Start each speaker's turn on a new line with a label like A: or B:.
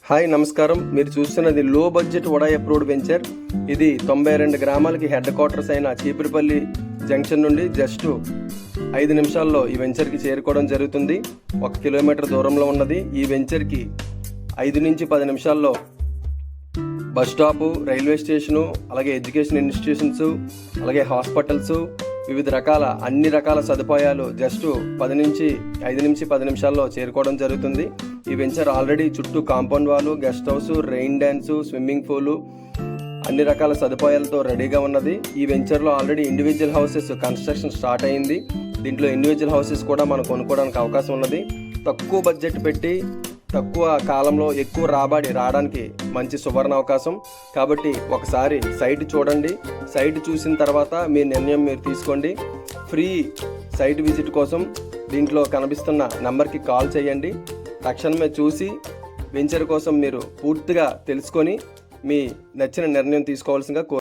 A: Hi నమస్కారం. మీరు చూస్తున్నది లో బడ్జెట్ వడా అప్రూవ్డ్ వెంచర్. ఇది 92 గ్రామాలకి హెడ్ క్వార్టర్స్ అయిన చీపురుపల్లి జంక్షన్ నుండి జస్ట్ 5 నిమిషాల్లో ఈ వెంచర్కి చేరుకోవడం జరుగుతుంది. 1 కిలోమీటర్ దూరంలో ఉన్నది. ఈ వెంచర్కి 5 నుంచి 10 నిమిషాల్లో బస్ స్టాపు, రైల్వే స్టేషను, అలాగే ఎడ్యుకేషన్ ఇన్స్టిట్యూషన్స్, అలాగే హాస్పిటల్స్, వివిధ రకాల అన్ని రకాల సదుపాయాలు జస్ట్ 5 నుంచి 10 నిమిషాల్లో చేరుకోవడం జరుగుతుంది. ఈ వెంచర్ ఆల్రెడీ చుట్టూ కాంపౌండ్ వాలు, guest house, rain dance, swimming pool అన్ని రకాల సదుపాయాలతో రెడీగా ఉన్నది. ఈ వెంచర్లో already individual houses construction start అయింది. దీంట్లో ఇండివిజువల్ హౌసెస్ కూడా మనం కొనుక్కోవడానికి అవకాశం ఉన్నది. తక్కువ బడ్జెట్ పెట్టి తక్కువ కాలంలో ఎక్కువ రాబడి రావడానికి మంచి సువర్ణ అవకాశం. కాబట్టి ఒకసారి సైట్ చూడండి. సైట్ చూసిన తర్వాత మీ నిర్ణయం మీరు తీసుకోండి. ఫ్రీ సైట్ విజిట్ కోసం దీంట్లో కనిపిస్తున్న నెంబర్కి కాల్ చేయండి. తక్షణమే చూసి వెంచర్ కోసం మీరు పూర్తిగా తెలుసుకొని మీ నచ్చిన నిర్ణయం తీసుకోవాల్సిందిగా